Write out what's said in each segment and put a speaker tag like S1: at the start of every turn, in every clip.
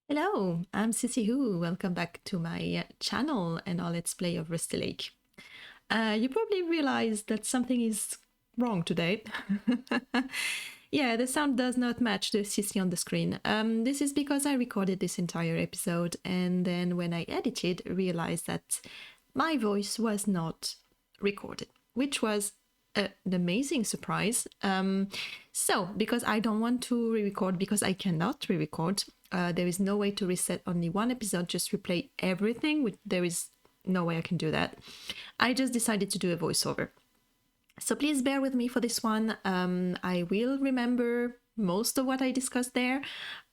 S1: Hello, I'm Sissy Who. Welcome back to my channel and our Let's Play of Rusty Lake. You probably realized that something is wrong today. Yeah, the sound does not match the Sissy on the screen. This is because I recorded this entire episode and then when I edited, realized that my voice was not recorded, which was an amazing surprise. So, because I don't want to re-record, because I cannot re-record, there is no way to reset only one episode, just replay everything. There is no way I can do that. I just decided to do a voiceover. So please bear with me for this one. I will remember most of what I discussed there.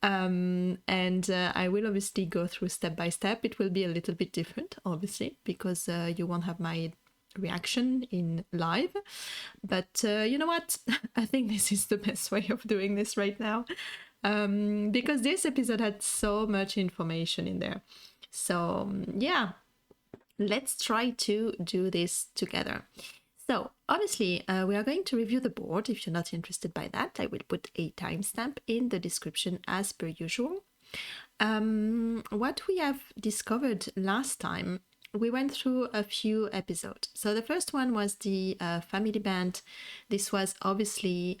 S1: And I will obviously go through step by step. It will be a little bit different, obviously, because you won't have my reaction in live. But you know what? I think this is the best way of doing this right now. Because this episode had so much information in there. So yeah, let's try to do this together. So obviously we are going to review the board. If you're not interested by that, I will put a timestamp in the description as per usual. What we have discovered last time, we went through a few episodes. So the first one was the family band. This was obviously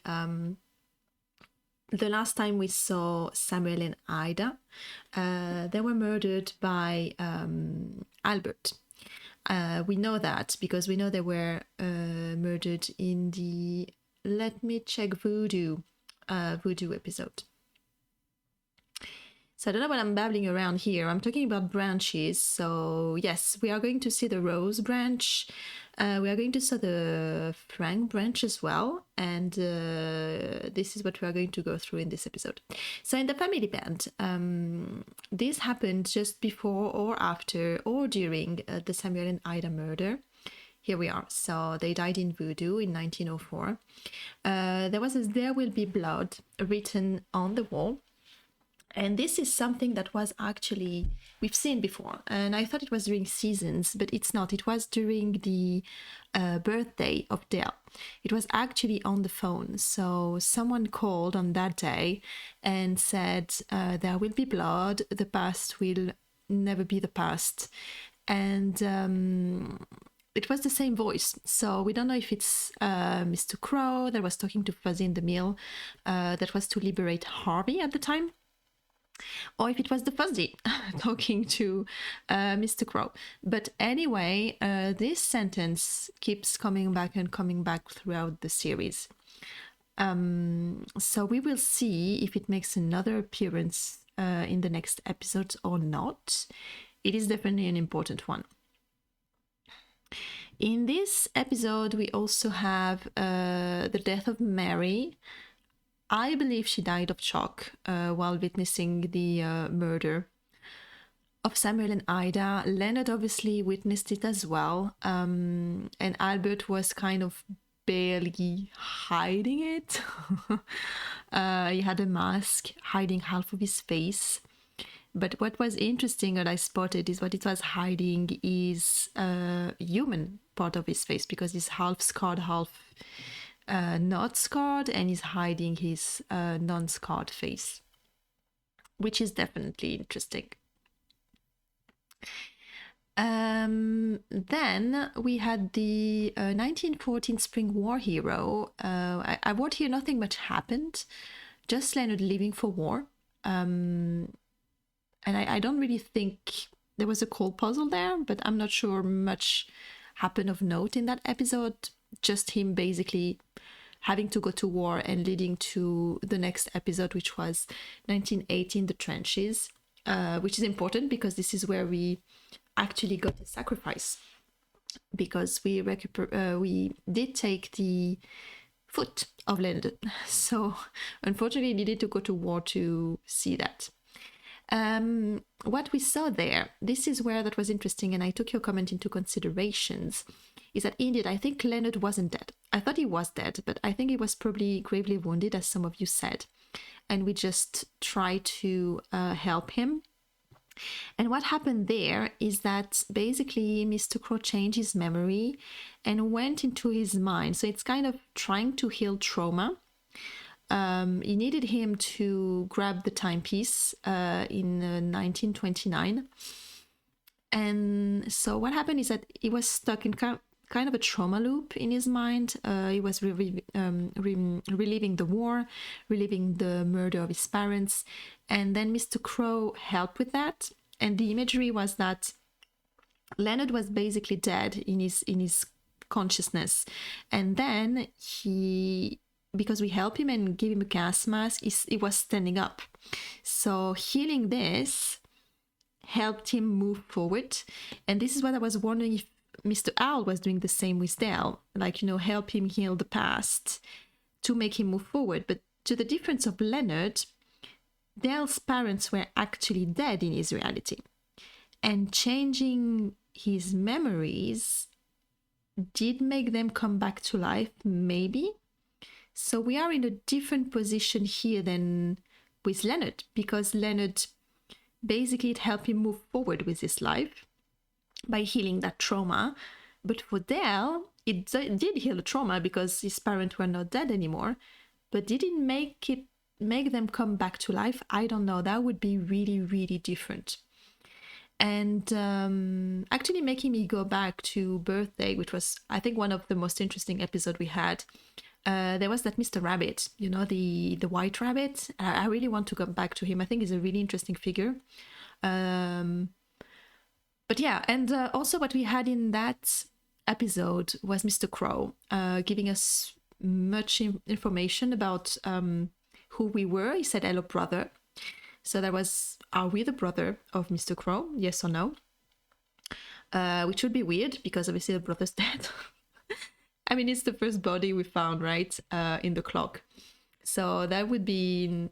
S1: the last time we saw Samuel and Ida. They were murdered by Albert. We know that because we know they were murdered in the, let me check, Voodoo episode. So I don't know what I'm babbling around here. I'm talking about branches. So yes, we are going to see the Rose branch. We are going to see the Frank branch as well. And this is what we are going to go through in this episode. So in the family band, this happened just before or after or during the Samuel and Ida murder. Here we are. So they died in Voodoo in 1904. There was a "There will be blood" written on the wall. And this is something that was actually, we've seen before. And I thought it was during seasons, but it's not. It was during the birthday of Dale. It was actually on the phone. So someone called on that day and said, there will be blood. The past will never be the past. And it was the same voice. So we don't know if it's Mr. Crow that was talking to Fuzzy in the mill that was to liberate Harvey at the time, or if it was the Fuzzy talking to Mr. Crow. But anyway, this sentence keeps coming back and coming back throughout the series. So we will see if it makes another appearance in the next episode or not. It is definitely an important one. In this episode, we also have the death of Mary. I believe she died of shock while witnessing the murder of Samuel and Ida. Leonard obviously witnessed it as well. And Albert was kind of barely hiding it. He had a mask hiding half of his face. But what was interesting that I spotted is what it was hiding is a human part of his face, because he's half scarred, half not scarred, and he's hiding his non-scarred face, which is definitely interesting. Then we had the 1914 Spring War hero. I wrote here nothing much happened, just Leonard leaving for war. And I don't really think there was a cold puzzle there, but I'm not sure much happened of note in that episode. Just him basically having to go to war and leading to the next episode, which was 1918, The Trenches, which is important because this is where we actually got a sacrifice, because we did take the foot of Leonard. So unfortunately, he needed to go to war to see that. What we saw there, this is where that was interesting, and I took your comment into considerations, is that indeed, I think Leonard wasn't dead. I thought he was dead, but I think he was probably gravely wounded, as some of you said. And we just tried to help him. And what happened there is that basically Mr. Crow changed his memory and went into his mind. So it's kind of trying to heal trauma. he needed him to grab the timepiece in 1929. And so what happened is that he was stuck in kind of a trauma loop in his mind. He was reliving the war, reliving the murder of his parents. And then Mr. Crow helped with that. And the imagery was that Leonard was basically dead in his consciousness. And then because we helped him and gave him a gas mask, he was standing up. So healing this helped him move forward. And this is what I was wondering if Mr. Owl was doing the same with Dale, like, help him heal the past to make him move forward. But to the difference of Leonard, Dale's parents were actually dead in his reality. And changing his memories did make them come back to life, maybe. So we are in a different position here than with Leonard, because Leonard, basically it helped him move forward with his life by healing that trauma. But for Dale, it did heal the trauma because his parents were not dead anymore. But did it make them come back to life? I don't know. That would be really, really different. And actually making me go back to Birthday, which was, I think, one of the most interesting episodes we had. There was that Mr. Rabbit, the white rabbit. I really want to come back to him. I think he's a really interesting figure. But yeah, and also what we had in that episode was Mr. Crow giving us much information about who we were. He said, "Hello, brother." So that was, are we the brother of Mr. Crow? Yes or no? Which would be weird because obviously the brother's dead. I mean, it's the first body we found, right, in the clock. So that would be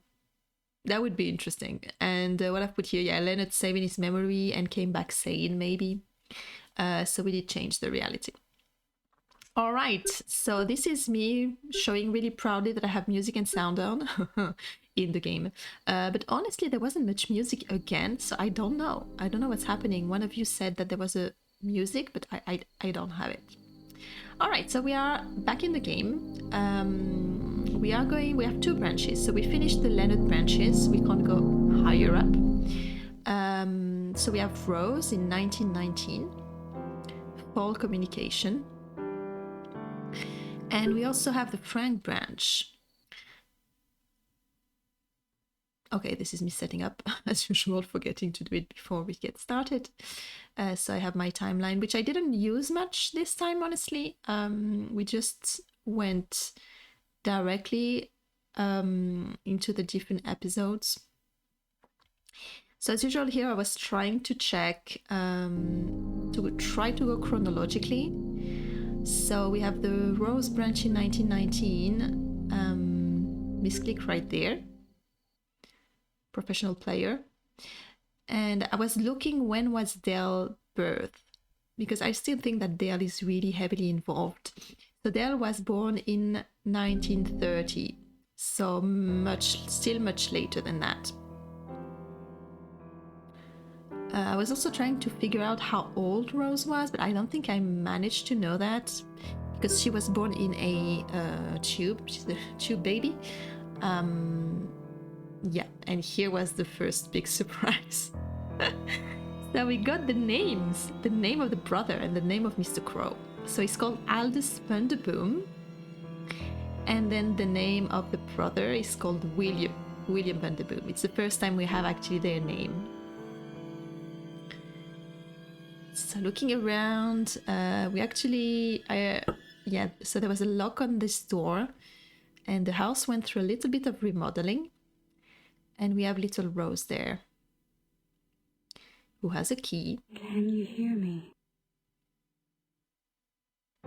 S1: interesting. And what I've put here, yeah, Leonard saving his memory and came back sane, maybe. So we did change the reality. All right, so this is me showing really proudly that I have music and sound on in the game. But honestly, there wasn't much music again, so I don't know. I don't know what's happening. One of you said that there was a music, but I don't have it. All right, so we are back in the game. We have 2 branches. So we finished the Leonard branches. We can't go higher up. So we have Rose in 1919, Fall Communication. And we also have the Frank branch. Okay, this is me setting up, as usual, forgetting to do it before we get started. So I have my timeline, which I didn't use much this time, honestly. We just went directly into the different episodes. So as usual here, I was trying to check, to try to go chronologically. So we have the Rose branch in 1919, misclick right there. Professional player. And I was looking when was Dale birth, because I still think that Dale is really heavily involved. So Dale was born in 1930, so still much later than that. I was also trying to figure out how old Rose was, but I don't think I managed to know that, because she was born in a tube. She's the tube baby. Yeah, and here was the first big surprise. So we got the names, the name of the brother and the name of Mr. Crow. So he's called Aldous Thunderboom. And then the name of the brother is called William Thunderboom. It's the first time we have actually their name. So looking around, we actually, so there was a lock on this door and the house went through a little bit of remodeling. And we have little Rose there, who has a key.
S2: Can you hear me?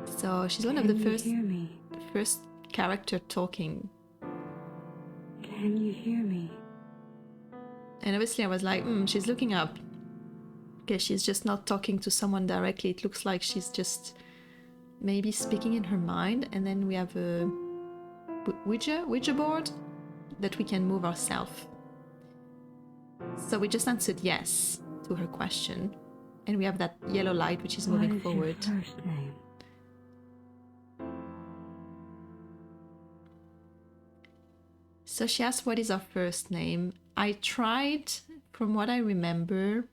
S1: So she's one of the first character talking.
S2: Can you hear me?
S1: And obviously I was like, she's looking up. Okay, she's just not talking to someone directly. It looks like she's just maybe speaking in her mind. And then we have a Ouija board that we can move ourselves. So we just answered yes to her question. And we have that yellow light which is moving forward.
S2: What is your first name?
S1: So she asked what is our first name. I tried, from what I remember,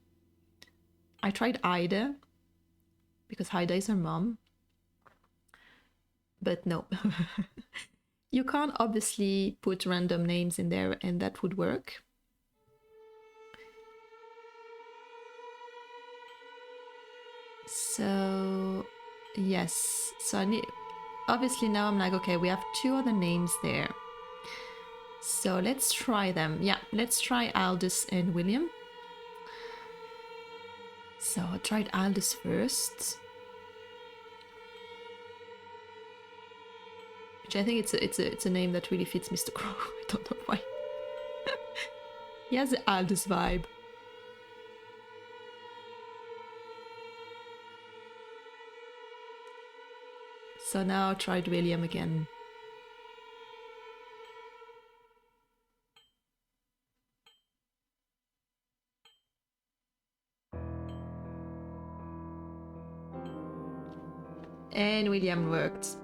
S1: I tried Ida, because Ida is her mom. But no. You can't obviously put random names in there and that would work. So, yes. So I need, obviously now I'm like, okay, we have 2 other names there. So let's try them. Yeah, let's try Aldous and William. So I tried Aldous first, which I think it's a name that really fits Mr. Crow. I don't know why. He has the Aldous vibe. So now I tried William again. And William worked.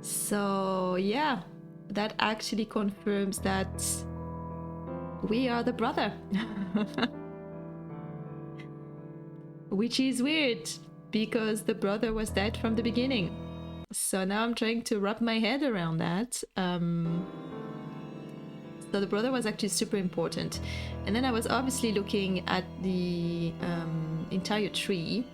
S1: So yeah, that actually confirms that we are the brother. Which is weird, because the brother was dead from the beginning. So now I'm trying to wrap my head around that. So the brother was actually super important. And then I was obviously looking at the entire tree.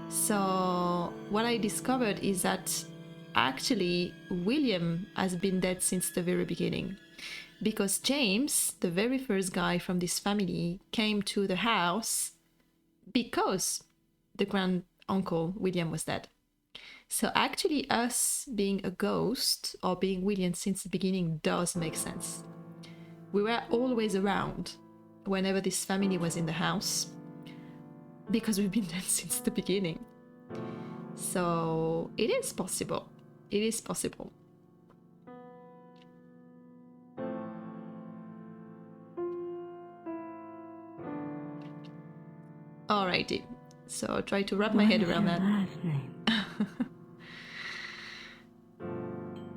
S1: So what I discovered is that actually William has been dead since the very beginning. Because James, the very first guy from this family, came to the house because the grand uncle William was dead. So actually us being a ghost or being William since the beginning does make sense. We were always around whenever this family was in the house because we've been dead since the beginning. So it is possible. It is possible. Alrighty. So I'll try to wrap my head around that.
S2: Last name?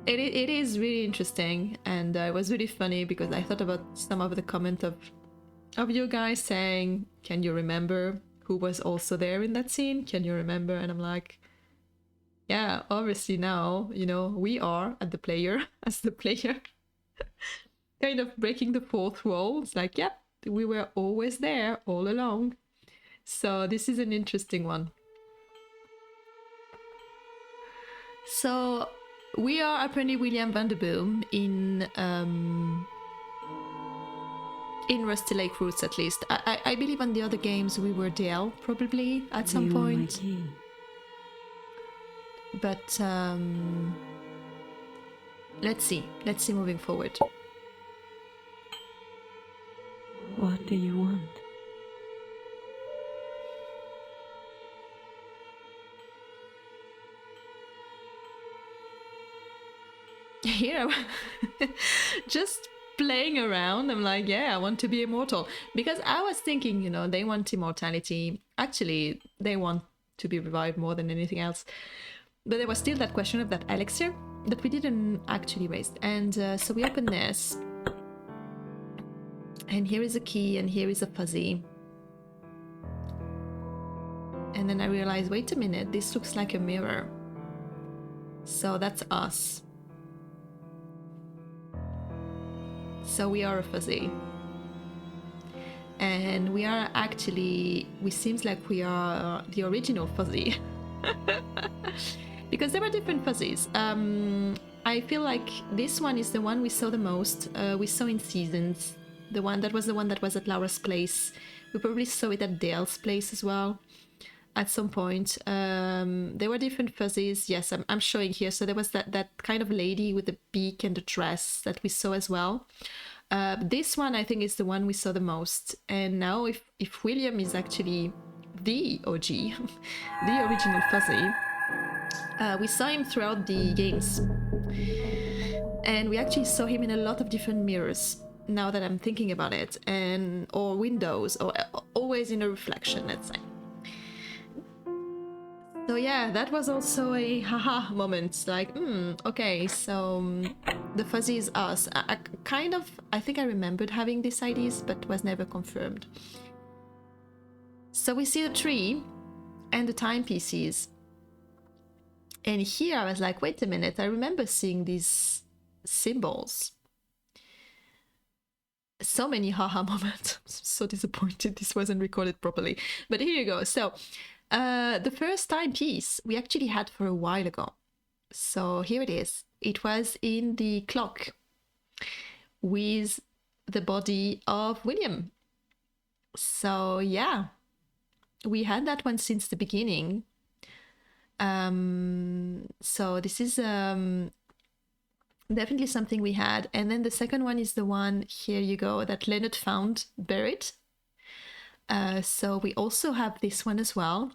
S1: It is really interesting, and it was really funny because I thought about some of the comment of you guys saying, can you remember who was also there in that scene? Can you remember? And I'm like, yeah, obviously now, you know, we are at the player, as the player, kind of breaking the fourth wall. It's like, yep, we were always there all along. So this is an interesting one. So we are apparently William Vanderboom in Rusty Lake Roots, at least. I believe on the other games we were Dale, probably, at some
S2: You are my
S1: point.
S2: key.
S1: But let's see moving forward.
S2: What do you want?
S1: Here, just playing around, I'm like, yeah, I want to be immortal. Because I was thinking, you know, they want immortality. Actually, they want to be revived more than anything else. But there was still that question of that elixir that we didn't actually raise. And so we open this. And here is a key, and here is a fuzzy. And then I realized, wait a minute, this looks like a mirror. So that's us. So we are a fuzzy. And we are actually, we seems like we are the original fuzzy. Because there were different fuzzies. I feel like this one is the one we saw the most. We saw in Seasons. The one that was at Laura's place. We probably saw it at Dale's place as well at some point. There were different fuzzies. Yes, I'm showing here. So there was that kind of lady with the beak and the dress that we saw as well. This one I think is the one we saw the most. And now if William is actually the OG, the original fuzzy, we saw him throughout the games. And we actually saw him in a lot of different mirrors, now that I'm thinking about it, or windows, or always in a reflection, let's say. So yeah, that was also a haha moment. Like, okay, so the fuzzy is us. I think I remembered having these ideas, but was never confirmed. So we see the tree and the timepieces. And here I was like, wait a minute, I remember seeing these symbols. So many haha moments. I'm so disappointed this wasn't recorded properly. But here you go. So the first timepiece we actually had for a while ago. So here it is. It was in the clock with the body of William. So yeah, we had that one since the beginning. So this is definitely something we had. And then the second one is the one, here you go, that Leonard found buried. So we also have this one as well.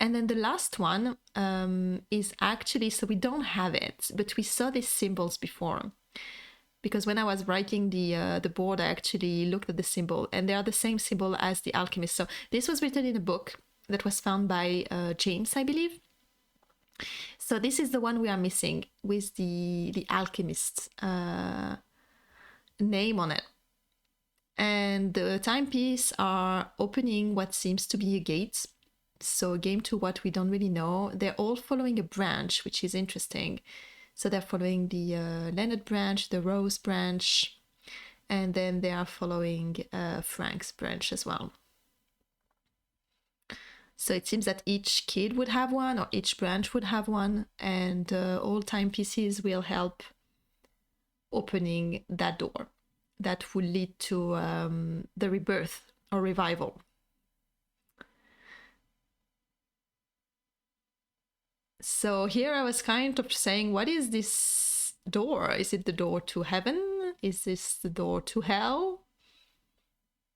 S1: And then the last one is actually, so we don't have it, but we saw these symbols before. Because when I was writing the board, I actually looked at the symbol, and they are the same symbol as the alchemist. So this was written in a book that was found by James, I believe. So this is the one we are missing with the alchemist name on it. And the timepiece are opening what seems to be a gate. So game to what we don't really know. They're all following a branch, which is interesting. So they're following the Leonard branch, the Rose branch, and then they are following Frank's branch as well. So it seems that each kid would have one, or each branch would have one, and all timepieces will help opening that door. That will lead to the rebirth or revival. So here I was kind of saying, what is this door? Is it the door to heaven? Is this the door to hell?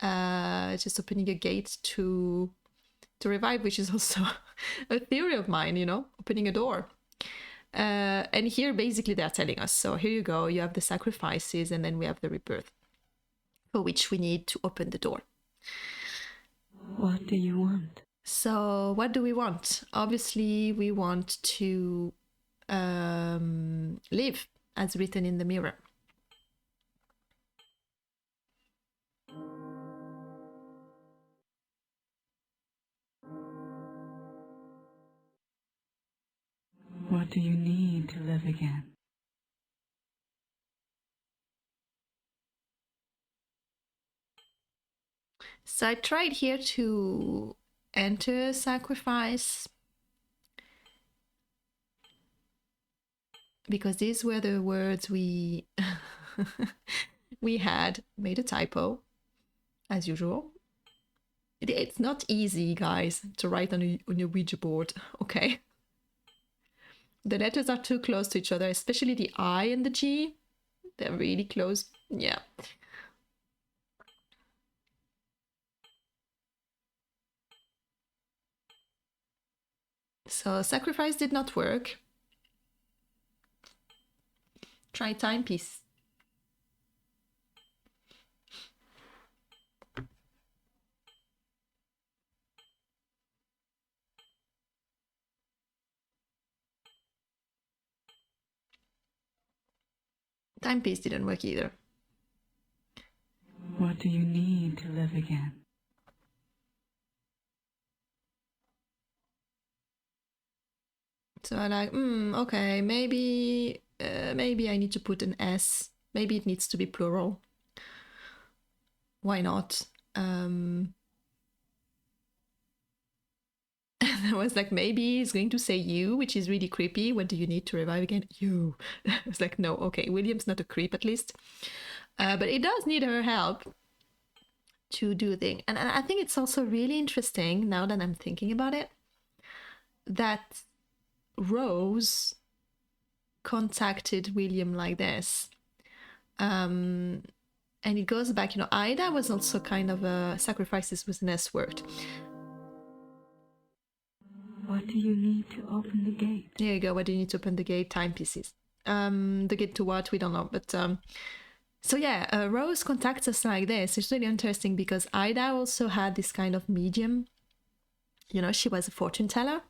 S1: Just opening a gate to revive, which is also a theory of mine, opening a door. And here basically they're telling us, so here you go, you have the sacrifices, and then we have the rebirth, for which we need to open the door.
S2: What do you want?
S1: So what do we want? Obviously we want to live as written in the mirror.
S2: What do you need to live again?
S1: So I tried here to enter sacrifice, because these were the words we we had made a typo, as usual. It's not easy, guys, to write on a Ouija board, okay? The letters are too close to each other, especially the I and the G. They're really close. Yeah. So sacrifice did not work. Try timepiece. Timepiece didn't work either.
S2: What do you need to live again?
S1: So I'm like, okay, maybe I need to put an S. Maybe it needs to be plural. Why not? And I was like, maybe it's going to say you, which is really creepy. What do you need to revive again? You. I was like, no, okay, William's not a creep at least. But it does need her help to do the thing. And I think it's also really interesting, now that I'm thinking about it, that Rose contacted William like this. And it goes back, Ida was also kind of a sacrifices with an S word.
S2: What do you need to open the gate?
S1: There you go. What do you need to open the gate? Timepieces. The gate to what? We don't know. But so yeah, Rose contacts us like this. It's really interesting because Ida also had this kind of medium. She was a fortune teller.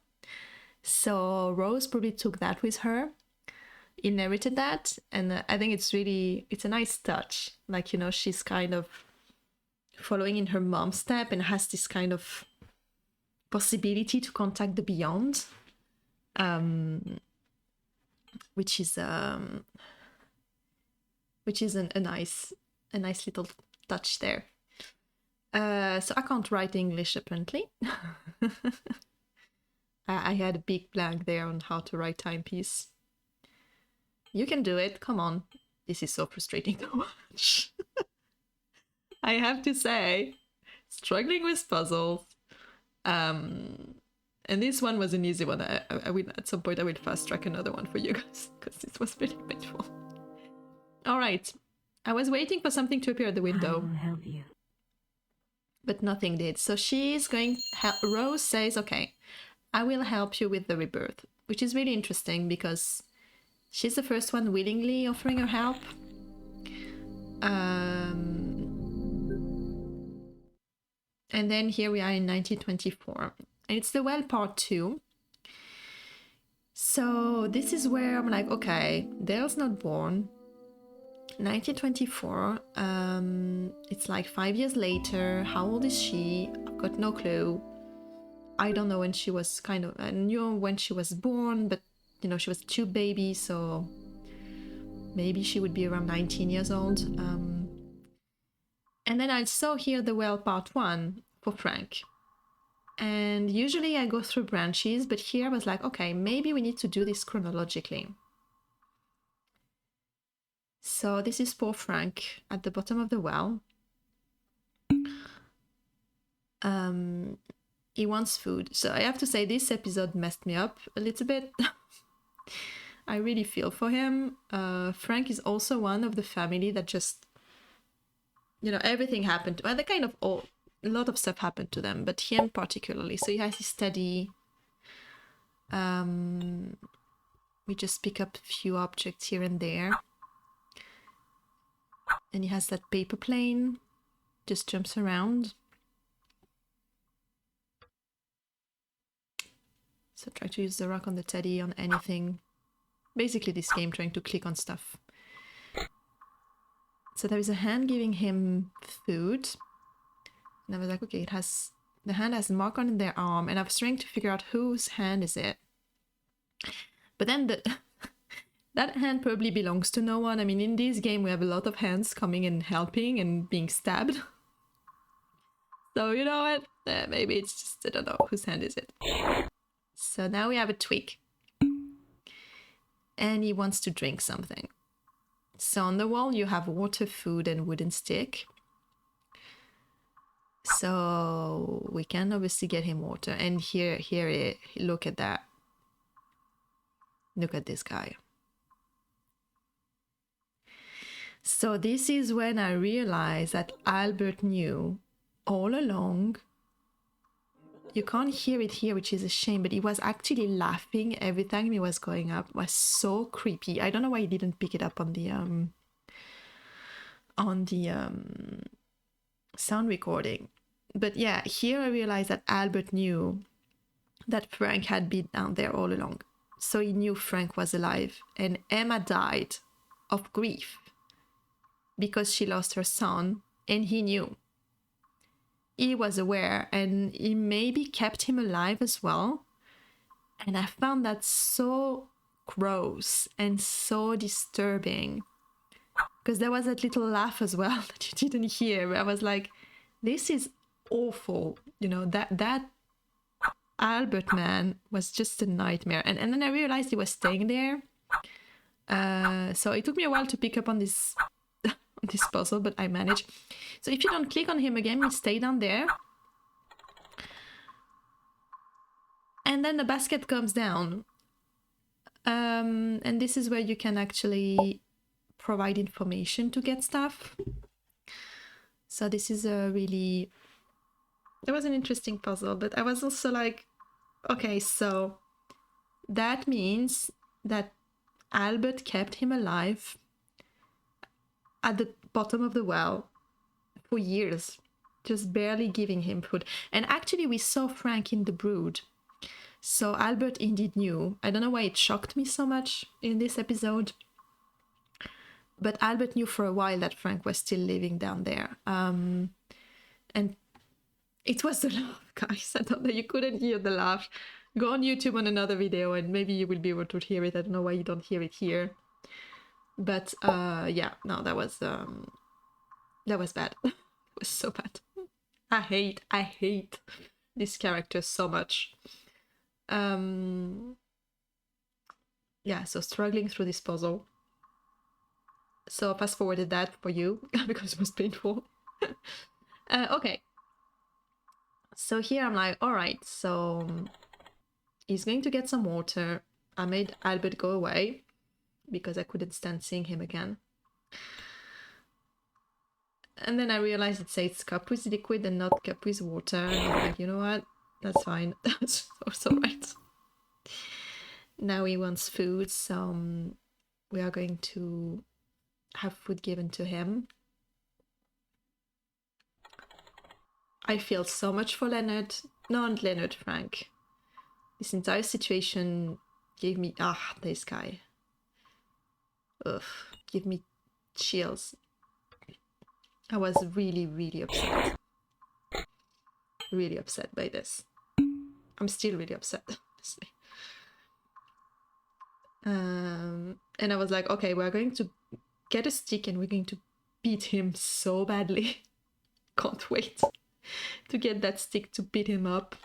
S1: So Rose probably took that with her, inherited that, and I think it's a nice touch. Like, you know, she's kind of following in her mom's step and has this kind of possibility to contact the beyond, which is a nice little touch there. So I can't write English apparently. I had a big blank there on how to write timepiece. You can do it. Come on. This is so frustrating to watch. I have to say, struggling with puzzles. And this one was an easy one. I will, at some point, I will fast track another one for you guys because this was really painful. All right. I was waiting for something to appear at the window.
S2: I will help you.
S1: But nothing did. So she's going. Rose says, okay, I will help you with the rebirth, which is really interesting because she's the first one willingly offering her help. And then here we are in 1924. And it's the well part 2. So this is where I'm like, okay, Dale's not born. 1924. It's like 5 years later. How old is she? I've got no clue. I don't know when she was I knew when she was born, but you know, she was 2 babies, so maybe she would be around 19 years old. And then I saw here the well part 1 for Frank. And usually I go through branches, but here I was like, okay, maybe we need to do this chronologically. So this is poor Frank at the bottom of the well. He wants food. So I have to say this episode messed me up a little bit. I really feel for him. Frank is also one of the family that just, you know, everything happened. Well, a lot of stuff happened to them, but him particularly. So he has his study. We just pick up a few objects here and there. And he has that paper plane, just jumps around. So try to use the rock on the teddy, on anything. Basically this game trying to click on stuff. So there is a hand giving him food. And I was like, okay, the hand has a mark on their arm, and I was trying to figure out whose hand is it. But then that hand probably belongs to no one. I mean, in this game we have a lot of hands coming and helping and being stabbed. So you know what? Maybe it's just, I don't know, whose hand is it? So now we have a twig. And he wants to drink something. So on the wall you have water, food, and wooden stick. So we can obviously get him water. And here, look at that. Look at this guy. So this is when I realized that Albert knew all along. You can't hear it here, which is a shame, but he was actually laughing every time he was going up. It was so creepy. I don't know why he didn't pick it up on the sound recording. But yeah, here I realized that Albert knew that Frank had been down there all along. So he knew Frank was alive, and Emma died of grief because she lost her son, and he knew. He was aware, and he maybe kept him alive as well. And I found that so gross and so disturbing, because there was that little laugh as well that you didn't hear. I was like, this is awful. You know, that Albert man was just a nightmare. And then I realized he was staying there. So it took me a while to pick up on this puzzle, but I managed. So if you don't click on him again, he stay down there. And then the basket comes down. And this is where you can actually provide information to get stuff. So this is it was an interesting puzzle, but I was also like, okay, so that means that Albert kept him alive at the bottom of the well for years, just barely giving him food. And actually we saw Frank in the brood. So Albert indeed knew. I don't know why it shocked me so much in this episode, but Albert knew for a while that Frank was still living down there. And it was the laugh, guys. I don't know, you couldn't hear the laugh. Go on YouTube on another video and maybe you will be able to hear it. I don't know why you don't hear it here. But yeah, no, that was bad. It was so bad. I hate this character so much. Yeah, so struggling through this puzzle. So I fast forwarded that for you because it was painful. Okay. So here I'm like, all right, so he's going to get some water. I made Albert go away because I couldn't stand seeing him again. And then I realized it says cup with liquid and not cup with water. And I was like, you know what? That's fine. That's also right. Now he wants food, so we are going to have food given to him. I feel so much for Leonard. Not Leonard, Frank. This entire situation gave me... this guy. Ugh, give me chills. I was really, really upset. Really upset by this. I'm still really upset, honestly. And I was like, okay, we're going to get a stick and we're going to beat him so badly. Can't wait to get that stick to beat him up.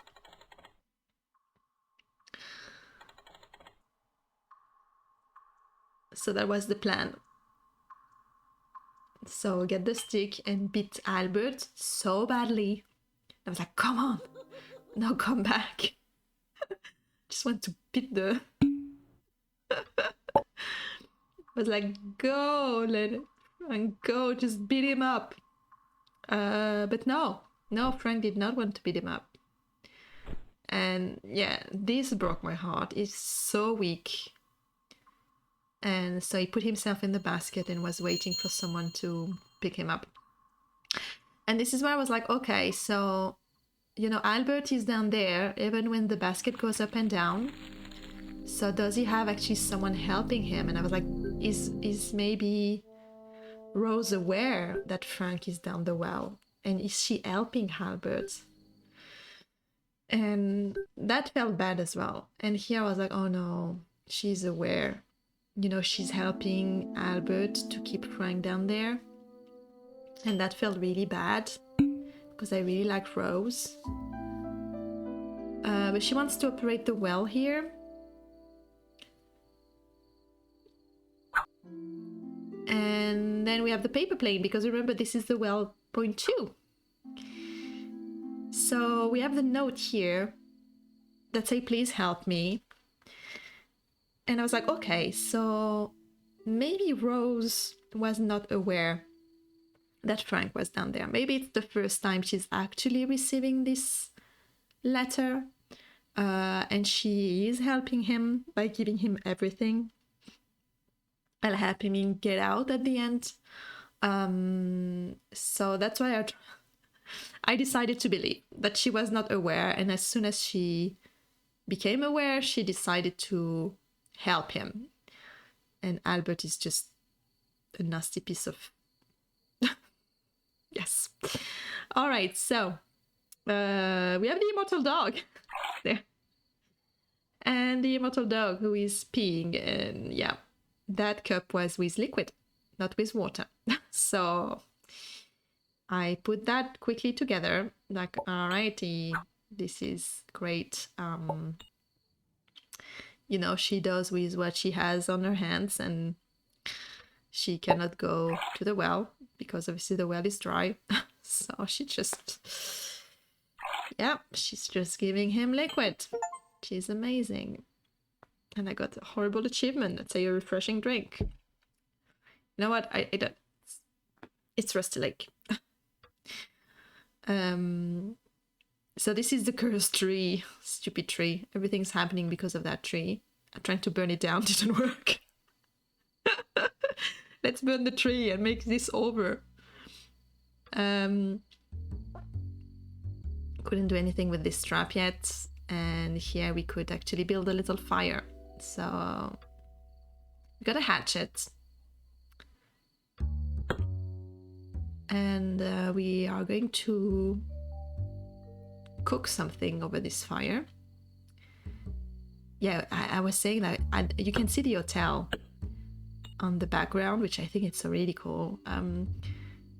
S1: So that was the plan. So get the stick and beat Albert so badly. I was like, come on, now come back. Just want to beat the... I was like, go, let it, and go, just beat him up. But no, Frank did not want to beat him up. And yeah, this broke my heart. He's so weak. And so he put himself in the basket and was waiting for someone to pick him up. And this is where I was like, okay, so, you know, Albert is down there even when the basket goes up and down. So does he have actually someone helping him? And I was like, is maybe Rose aware that Frank is down the well? And is she helping Albert? And that felt bad as well. And here I was like, oh no, she's aware. You know, she's helping Albert to keep Frank down there. And that felt really bad because I really like Rose. But she wants to operate the well here. And then we have the paper plane because remember, this is the well point 2. So we have the note here that say, please help me. And I was like, okay, so maybe Rose was not aware that Frank was down there. Maybe it's the first time she's actually receiving this letter. And she is helping him by giving him everything. I'll help him get out at the end. So that's why I decided to believe that she was not aware. And as soon as she became aware, she decided to help him. And Albert is just a nasty piece of... Yes. All right, so we have the immortal dog there. And the immortal dog who is peeing. And yeah, that cup was with liquid, not with water. So I put that quickly together. Like, alrighty, this is great. You know, she does with what she has on her hands, and she cannot go to the well because obviously the well is dry. So she just, yeah, she's just giving him liquid. She's amazing. And I got a horrible achievement. Let's say a refreshing drink. You know what? I don't. It's Rusty Lake. So this is the cursed tree. Stupid tree. Everything's happening because of that tree. I'm trying to burn it down. Didn't work. Let's burn the tree and make this over. Couldn't do anything with this trap yet. And here we could actually build a little fire. So we got a hatchet. And we are going to cook something over this fire. Yeah, I was saying that you can see the hotel on the background, which I think it's so really cool.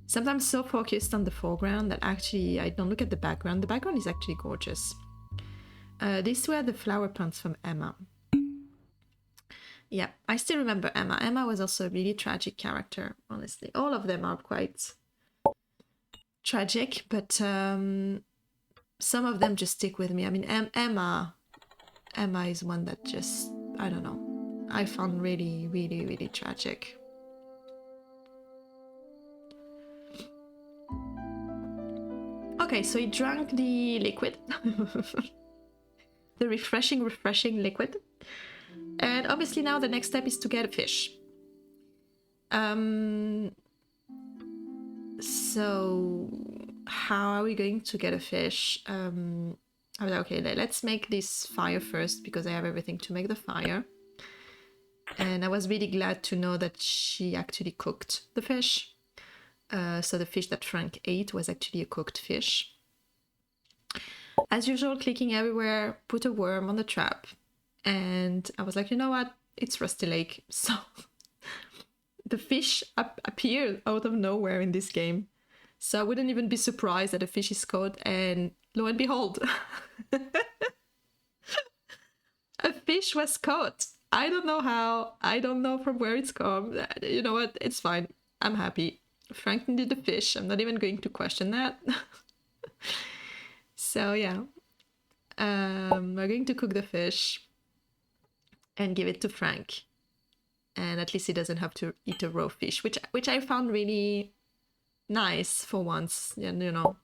S1: Sometimes so focused on the foreground that actually I don't look at the background. The background is actually gorgeous. These were the flower plants from Emma. Yeah, I still remember Emma. Emma was also a really tragic character, honestly. All of them are quite tragic, but some of them just stick with me. I mean, Emma is one that just, I don't know, I found really, really, really tragic. Okay, so he drank the liquid. The refreshing liquid. And obviously now the next step is to get a fish. So how are we going to get a fish? I was like, okay, let's make this fire first because I have everything to make the fire. And I was really glad to know that she actually cooked the fish. So the fish that Frank ate was actually a cooked fish. As usual, clicking everywhere, put a worm on the trap. And I was like, you know what? It's Rusty Lake. So the fish appeared out of nowhere in this game. So I wouldn't even be surprised that a fish is caught, and lo and behold, a fish was caught. I don't know how, I don't know from where it's come. You know what? It's fine. I'm happy. Franklin did the fish. I'm not even going to question that. So yeah, we're going to cook the fish and give it to Frank. And at least he doesn't have to eat a raw fish, which I found really nice for once. And, you know,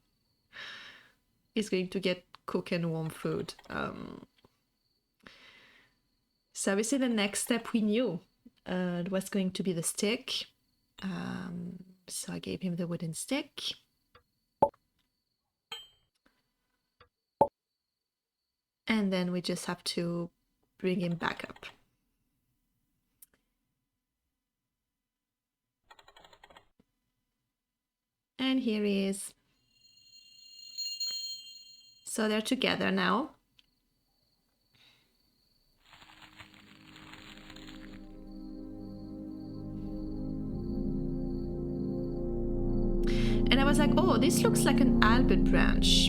S1: he's going to get cooked and warm food. So obviously the next step we knew was going to be the stick. So I gave him the wooden stick. And then we just have to bring him back up. And here he is. So they're together now. And I was like, oh, this looks like an Albert branch.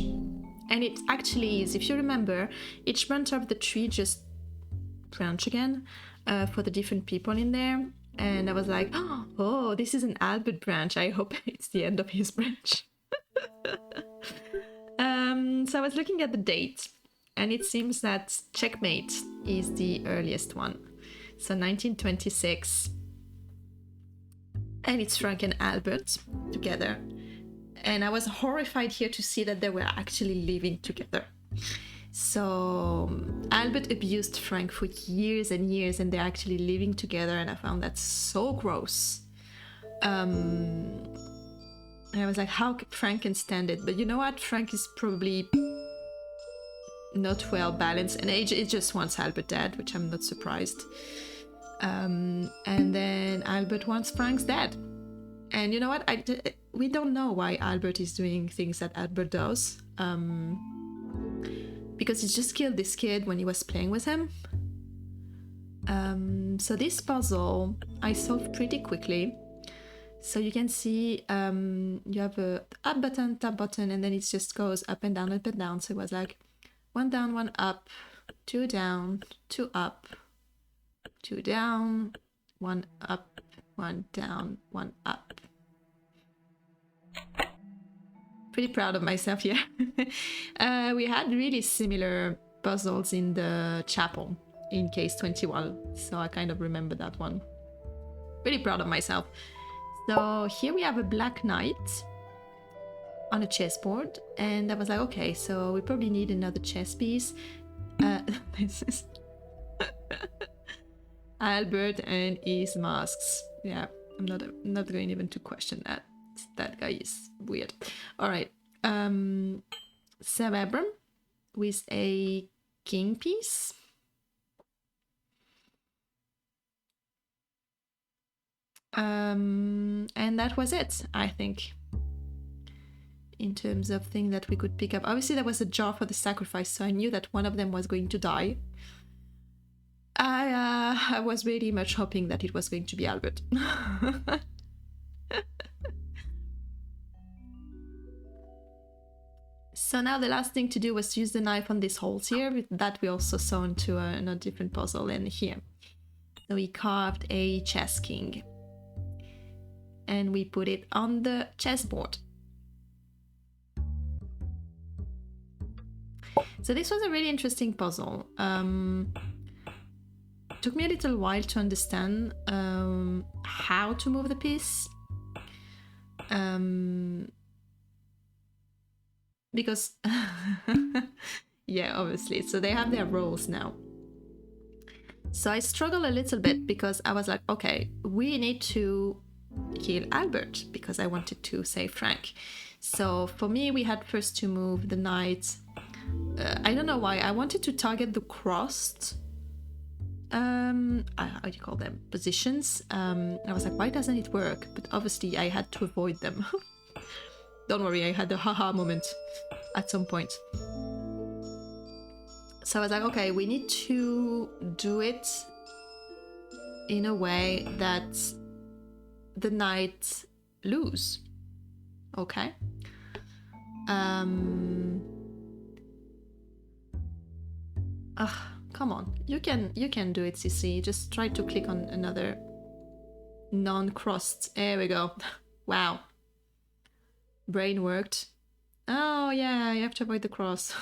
S1: And it actually is. If you remember, each branch of the tree just branch again for the different people in there. And I was like, oh, this is an Albert branch. I hope it's the end of his branch. So I was looking at the date, and it seems that Checkmate is the earliest one. So 1926. And it's Frank and Albert together. And I was horrified here to see that they were actually living together. So Albert abused Frank for years and years, and they're actually living together, and I found that so gross. And I was like, how Frank can stand it? But you know what? Frank is probably not well balanced, and it just wants Albert dead, which I'm not surprised. And then Albert wants Frank's dead. And you know what? We don't know why Albert is doing things that Albert does. Because he just killed this kid when he was playing with him. So this puzzle I solved pretty quickly. So you can see you have a up button, top button, and then it just goes up and down, up and down. So it was like 1 down, 1 up, 2 down, 2 up, 2 down, 1 up, 1 down, 1 up. Pretty proud of myself here. We had really similar puzzles in the chapel in case 21, so I kind of remember that one. Pretty proud of myself. So here we have a black knight on a chessboard, and I was like, okay, so we probably need another chess piece. This is Albert and his masks. Yeah, I'm not going even to question that. That guy is weird. All right, Cerebrum with a king piece. And that was it, I think, in terms of things that we could pick up. Obviously, there was a jar for the sacrifice, so I knew that one of them was going to die. I was really much hoping that it was going to be Albert. So now the last thing to do was to use the knife on these holes here. With that we also saw into a different puzzle and here. So we carved a chess king. And we put it on the chessboard. So this was a really interesting puzzle. Took me a little while to understand how to move the piece. Because, yeah, obviously. So they have their roles now. So I struggled a little bit because I was like, okay, we need to kill Albert because I wanted to save Frank. So for me, we had first to move the knight. I don't know why. I wanted to target the crossed, how do you call them? Positions. I was like, why doesn't it work? But obviously I had to avoid them. Don't worry, I had a haha moment at some point. So I was like, okay, we need to do it in a way that the knight lose. Okay. Come on, you can do it, CC. Just try to click on another non-crossed. There we go. Wow. Brain worked. Oh yeah, you have to avoid the cross.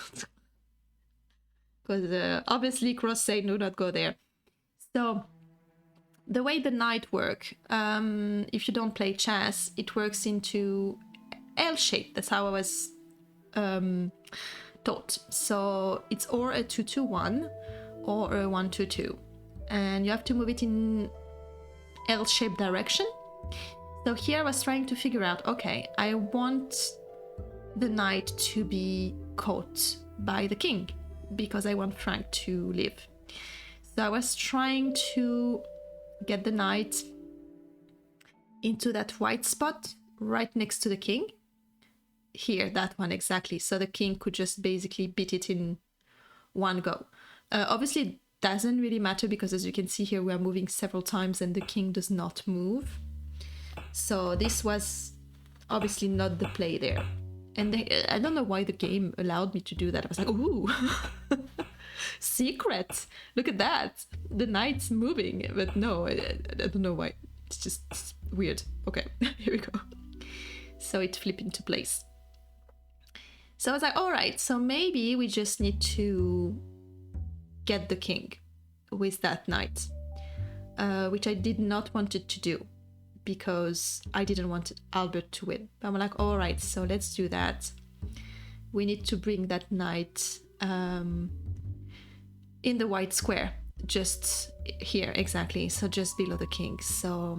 S1: Because obviously cross say do not go there. So the way the knight work, if you don't play chess, it works into L shape. That's how I was taught. So it's or a 2-2-1 or a 1-2-2, and you have to move it in L-shaped direction. So here I was trying to figure out, okay, I want the knight to be caught by the king because I want Frank to live. So I was trying to get the knight into that white spot right next to the king. Here, that one exactly. So the king could just basically beat it in one go. Obviously, it doesn't really matter because as you can see here, we are moving several times and the king does not move. So this was obviously not the play there. And I don't know why the game allowed me to do that. I was like, ooh, secret. Look at that. The knight's moving. But no, I don't know why. It's just weird. Okay, here we go. So it flipped into place. So I was like, all right, so maybe we just need to get the king with that knight, which I did not want it to do because I didn't want Albert to win. But I'm like, all right, so let's do that. We need to bring that knight in the white square, just here, exactly. So just below the king. So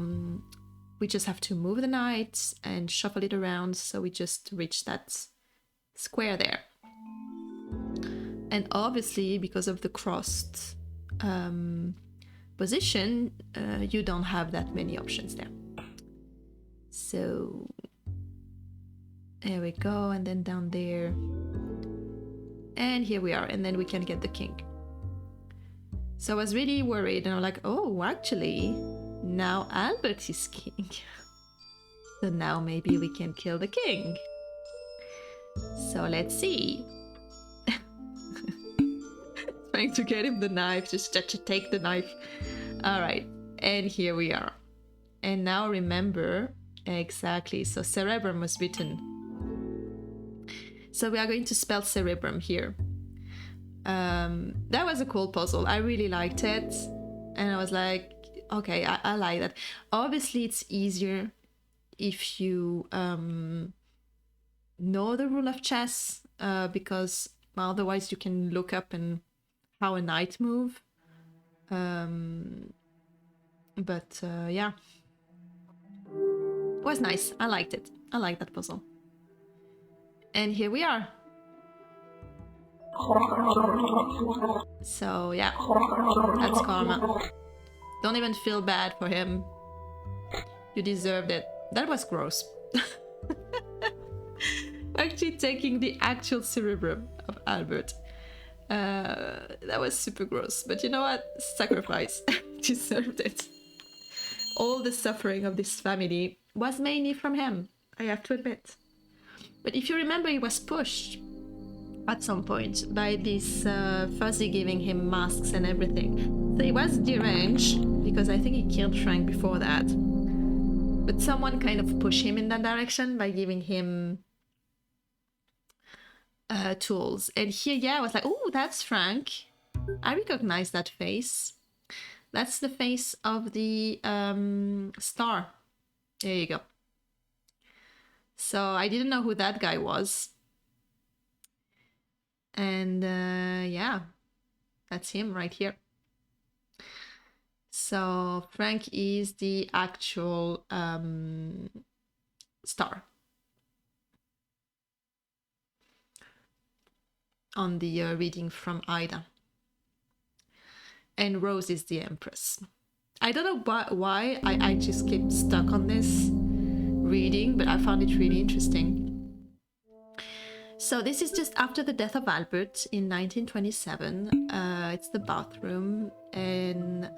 S1: we just have to move the knight and shuffle it around. So we just reach that square there. And obviously, because of the crossed position, you don't have that many options there. So there we go, and then down there. And here we are, and then we can get the king. So I was really worried, and I'm like, oh, actually, now Albert is king. So now maybe we can kill the king. So let's see. Trying to get him the knife, just to take the knife. All right, and here we are. And now remember, exactly, so cerebrum was written. So we are going to spell cerebrum here. That was a cool puzzle. I really liked it. And I was like, okay, I like that. Obviously, it's easier if you know the rule of chess, because well, otherwise you can look up and how a knight move. But yeah, it was nice. I liked it. I like that puzzle. And here we are. So yeah, that's karma. Don't even feel bad for him. You deserved it. That was gross. Actually taking the actual cerebrum of Albert. That was super gross. But you know what? Sacrifice. Deserved it. All the suffering of this family was mainly from him, I have to admit. But if you remember, he was pushed at some point by this Fuzzy giving him masks and everything. So he was deranged, because I think he killed Frank before that. But someone kind of pushed him in that direction by giving him tools. And here, yeah, I was like, oh, that's Frank. I recognize that face. That's the face of the star. There you go. So I didn't know who that guy was. And yeah, that's him right here. So Frank is the actual star on the reading from Ida. And Rose is the Empress. I don't know why I just kept stuck on this reading, but I found it really interesting. So this is just after the death of Albert in 1927. It's the bathroom, and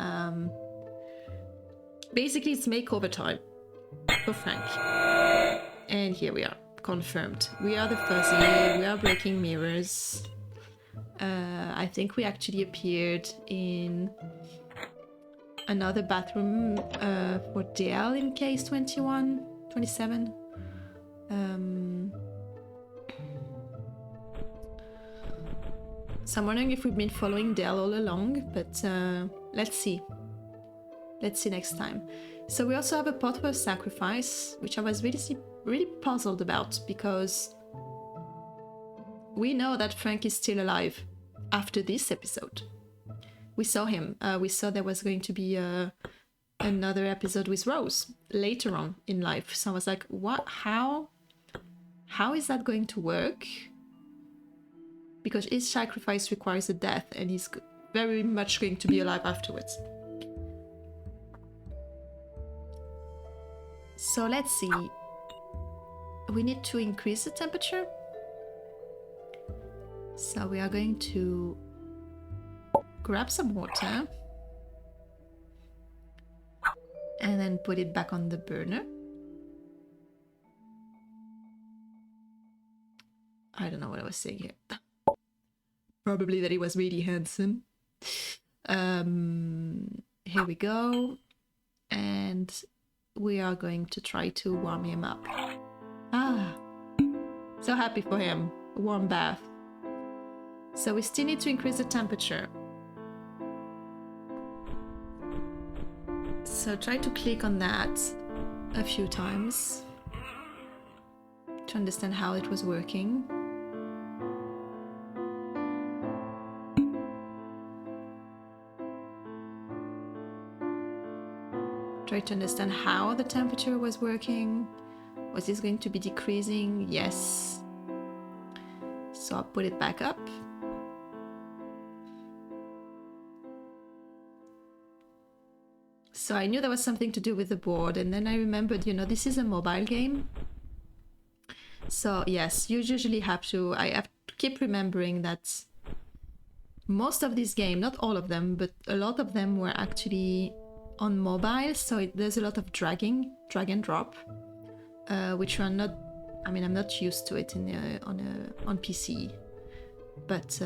S1: basically it's makeover time for Frank. And here we are, confirmed. We are the Fuzzy, we are breaking mirrors. I think we actually appeared in another bathroom for Dale in case 27. So I'm wondering if we've been following Dale all along, but let's see. Let's see next time. So we also have a pot of sacrifice, which I was really puzzled about, because we know that Frank is still alive after this episode. We saw him. We saw there was going to be another episode with Rose later on in life. So I was like, what? How is that going to work? Because his sacrifice requires a death, and he's very much going to be alive afterwards. So let's see. We need to increase the temperature. So we are going to grab some water and then put it back on the burner. I don't know what I was saying here. Probably that he was really handsome. Here we go. And we are going to try to warm him up. Ah, so happy for him. A warm bath. So we still need to increase the temperature. So try to click on that a few times to understand how it was working. Try to understand how the temperature was working. Was this going to be decreasing? Yes. So I'll put it back up. So I knew there was something to do with the board, and then I remembered, this is a mobile game. So yes, you usually have to, I have to keep remembering that most of this game, not all of them, but a lot of them were actually on mobile, so there's a lot of drag and drop, which are not, I'm not used to it on PC, but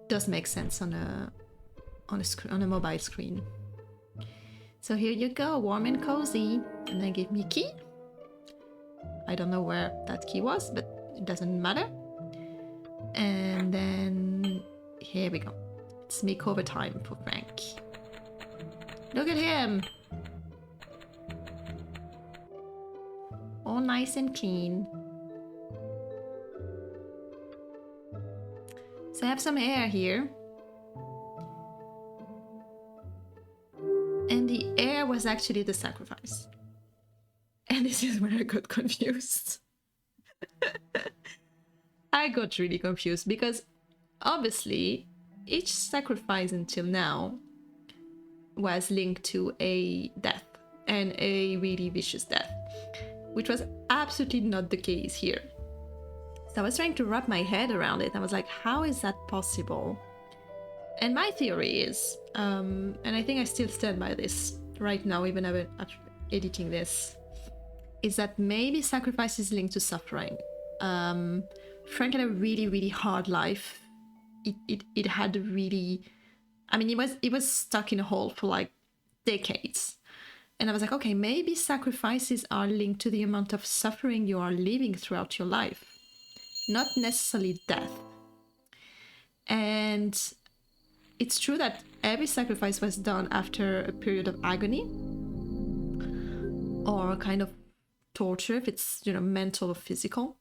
S1: does make sense on a mobile screen. So here you go, warm and cozy, and then give me a key. I don't know where that key was, but it doesn't matter. And then here we go. It's makeover time for Frank. Look at him! All nice and clean. So I have some air here. And the air was actually the sacrifice. And this is where I got confused. I got really confused because obviously each sacrifice until now was linked to a death, and a really vicious death, which was absolutely not the case here. So I was trying to wrap my head around it. I was like, how is that possible? And my theory is, and I think I still stand by this right now, even after editing this, is that maybe sacrifice is linked to suffering. Frank had a really, really hard life. It had a really, I mean, he was stuck in a hole for like decades. And I was like, okay, maybe sacrifices are linked to the amount of suffering you are living throughout your life, not necessarily death. And it's true that every sacrifice was done after a period of agony or a kind of torture, if it's, you know, mental or physical.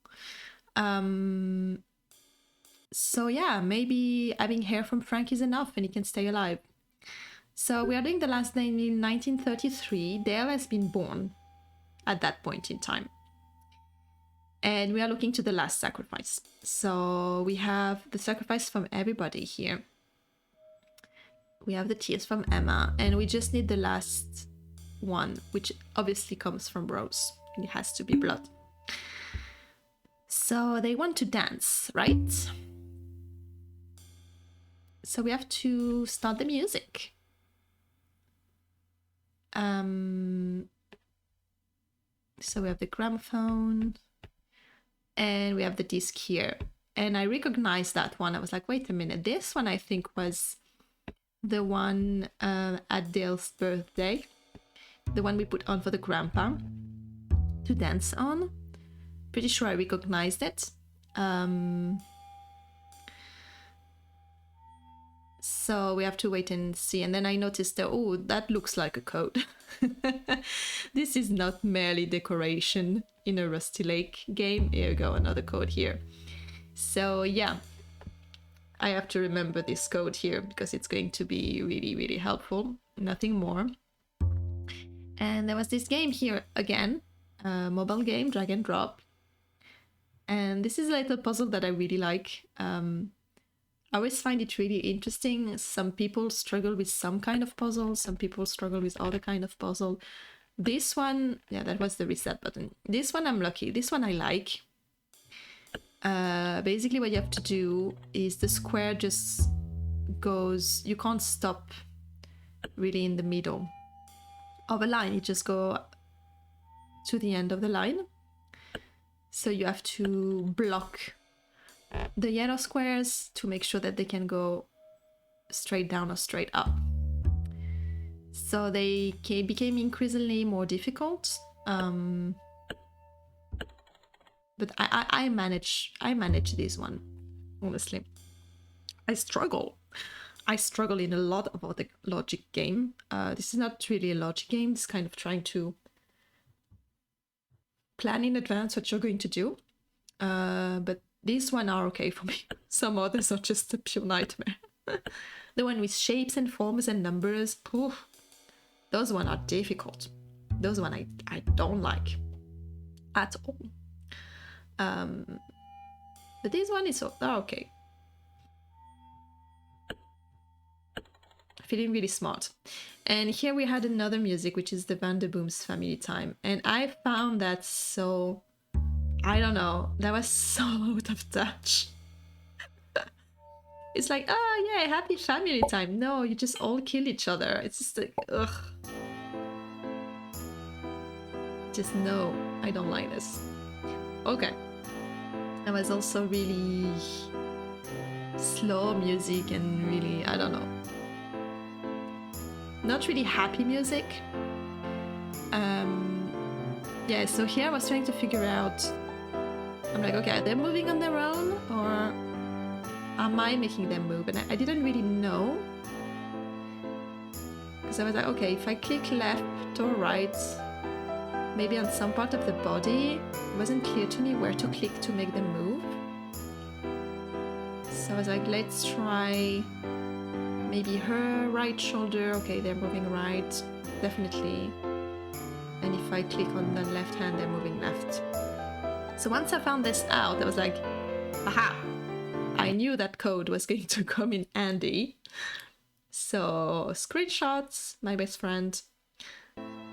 S1: So yeah, maybe having hair from Frank is enough and he can stay alive. So we are doing the last name in 1933. Dale has been born at that point in time. And we are looking to the last sacrifice. So we have the sacrifice from everybody here. We have the tears from Emma, and we just need the last one, which obviously comes from Rose. It has to be blood. So they want to dance, right? So we have to start the music. So we have the gramophone, and we have the disc here. And I recognized that one. I was like, wait a minute, this one I think was the one at Dale's birthday, the one we put on for the grandpa to dance on. Pretty sure I recognized it. So we have to wait and see. And then I noticed that, oh, that looks like a code. This is not merely decoration in a Rusty Lake game. Here you go, another code here. So yeah, I have to remember this code here because it's going to be really, really helpful. Nothing more. And there was this game here again, a mobile game, drag and drop. And this is a little puzzle that I really like. I always find it really interesting. Some people struggle with some kind of puzzle. Some people struggle with other kind of puzzle. This one, yeah, that was the reset button. This one I'm lucky. This one I like. Basically what you have to do is the square just goes, you can't stop really in the middle of a line. You just go to the end of the line. So you have to block the yellow squares to make sure that they can go straight down or straight up. So they became increasingly more difficult. But I manage this one, honestly. I struggle in a lot of other logic game. This is not really a logic game. It's kind of trying to plan in advance what you're going to do. But these one are okay for me. Some others are just a pure nightmare. The one with shapes and forms and numbers, poof, those one are difficult. Those one I don't like at all. But this one is okay. Feeling really smart. And here we had another music, which is the Vanderboom's Family Time. And I found that so, I don't know, that was so out of touch. It's like, oh yeah, happy family time. No, you just all kill each other. It's just like, ugh. Just no, I don't like this. Okay. That was also really slow music and really, I don't know. Not really happy music. Yeah, so here I was trying to figure out, I'm like, okay, are they moving on their own or am I making them move? And I didn't really know. Because I was like, okay, if I click left or right, maybe on some part of the body, it wasn't clear to me where to click to make them move. So I was like, let's try maybe her right shoulder. Okay, they're moving right, definitely. And if I click on the left hand, they're moving left. So once I found this out, I was like, Aha! I knew that code was going to come in handy. So screenshots, my best friend,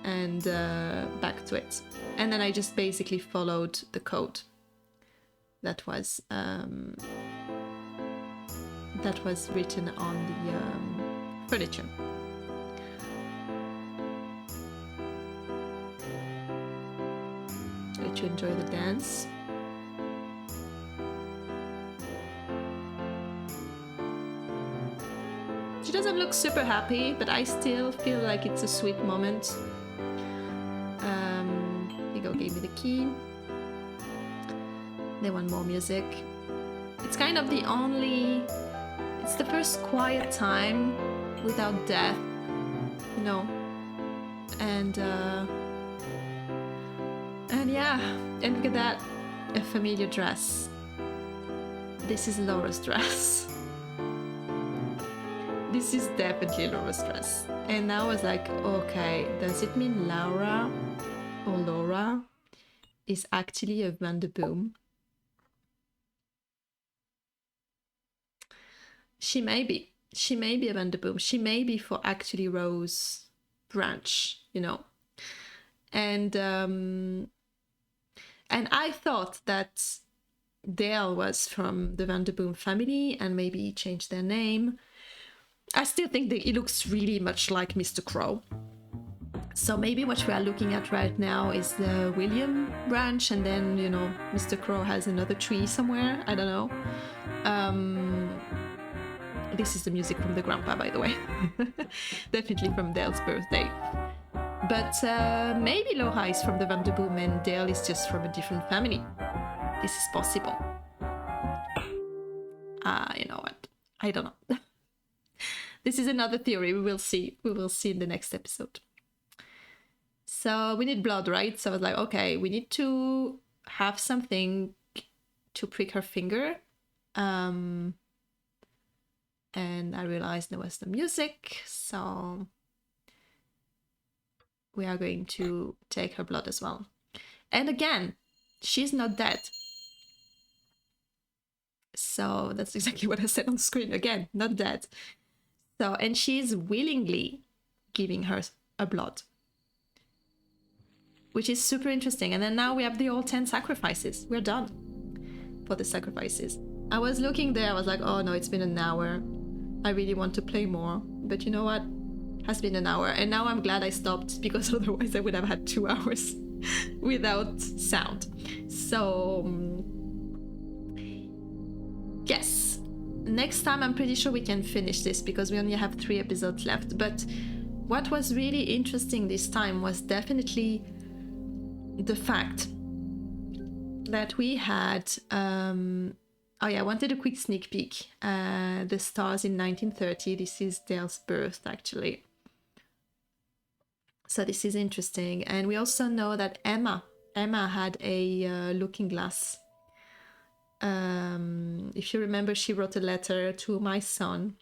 S1: and back to it. And then I just basically followed the code that was written on the furniture. Let you enjoy the dance. She doesn't look super happy, but I still feel like it's a sweet moment. Hugo gave me the key. They want more music. It's kind of it's the first quiet time without death, you know. And yeah, and look at that, a familiar dress. This is Laura's dress. This is definitely Laura's dress. And I was like, okay, does it mean Laura or Laura is actually a Vanderboom? She may be a Vanderboom. She may be for actually Rose branch, you know. And I thought that Dale was from the Vanderboom family and maybe changed their name. I still think that it looks really much like Mr. Crow. So maybe what we are looking at right now is the William branch, and then, you know, Mr. Crow has another tree somewhere. I don't know. This is the music from the grandpa, by the way. Definitely from Dale's birthday. But maybe Laura is from the Vanderboom and Dale is just from a different family. This is possible. You know what? I don't know. This is another theory. We will see. We will see in the next episode. So we need blood, right? So I was like, okay, we need to have something to prick her finger. And I realized there was the music. So we are going to take her blood as well. And again, she's not dead. So that's exactly what I said on screen. Again, not dead. So, and she's willingly giving her a blood, which is super interesting. And then now we have the all 10 sacrifices. We're done for the sacrifices. I was looking there, I was like, oh no, it's been an hour. I really want to play more. But you know what? It has been an hour. And now I'm glad I stopped, because otherwise I would have had 2 hours without sound. So, yes. Next time I'm pretty sure we can finish this, because we only have 3 episodes left. But what was really interesting this time was definitely the fact that we had I wanted a quick sneak peek. The stars in 1930. This is Dale's birth, actually. So this is interesting. And we also know that Emma had a looking glass. If you remember, she wrote a letter to my son,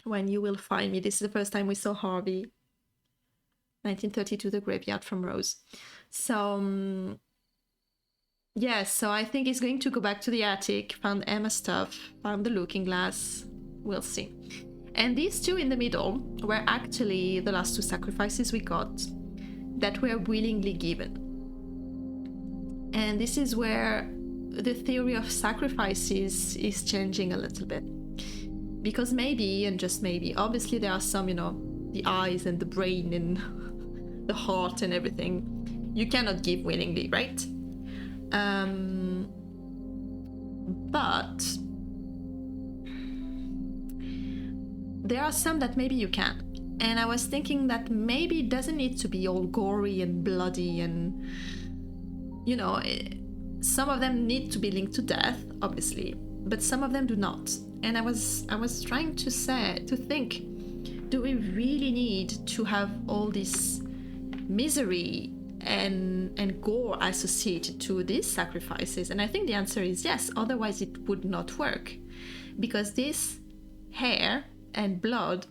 S1: "When you will find me." This is the first time we saw Harvey. 1932, the graveyard from Rose. So yes, so I think he's going to go back to the attic, found Emma's stuff, found the looking glass. We'll see. And these two in the middle were actually the last 2 sacrifices we got that were willingly given. And this is where the theory of sacrifices is changing a little bit. Because maybe, and just maybe, obviously there are some, you know, the eyes and the brain and the heart and everything. You cannot give willingly, right? But there are some that maybe you can. And I was thinking that maybe it doesn't need to be all gory and bloody and, you know, some of them need to be linked to death, obviously, but some of them do not. And I was trying to think, do we really need to have all this misery and gore associated to these sacrifices? And I think the answer is yes, otherwise it would not work, because this hair and blood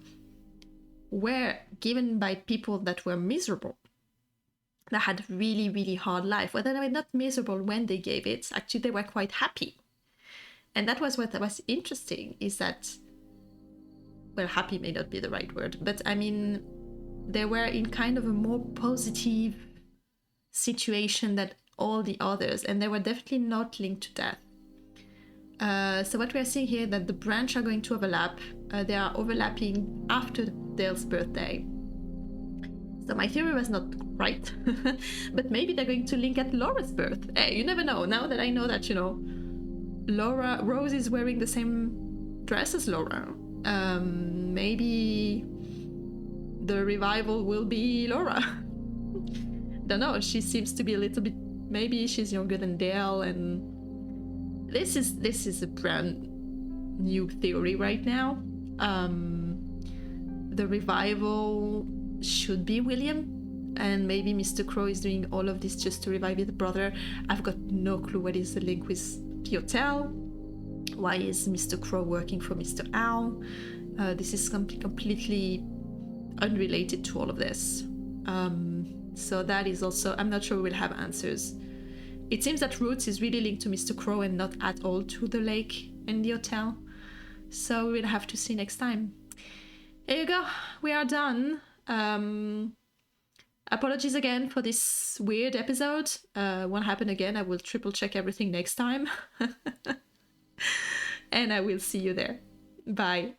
S1: were given by people that were miserable, that had really, really hard life. Whether they were not miserable when they gave it, actually they were quite happy. And that was what was interesting, is that, well, happy may not be the right word, but I mean, they were in kind of a more positive situation than all the others, and they were definitely not linked to death. So what we are seeing here, that the branch are going to overlap. They are overlapping after Dale's birthday. So my theory was not right, but maybe they're going to link at Laura's birth. Hey, you never know. Now that I know that, Rose is wearing the same dress as Laura, maybe the revival will be Laura. Don't know. She seems to be a little bit. Maybe she's younger than Dale, and this is a brand new theory right now. The revival should be William, and maybe Mr. Crow is doing all of this just to revive his brother. I've got no clue what is the link with the hotel. Why is Mr. Crow working for Mr. Owl? This is completely unrelated to all of this. So that is also, I'm not sure we'll have answers. It seems that Roots is really linked to Mr. Crow and not at all to the lake and the hotel. So we'll have to see next time. There you go. We are done. Apologies again for this weird episode. Won't happen again. I will triple check everything next time. And I will see you there. Bye.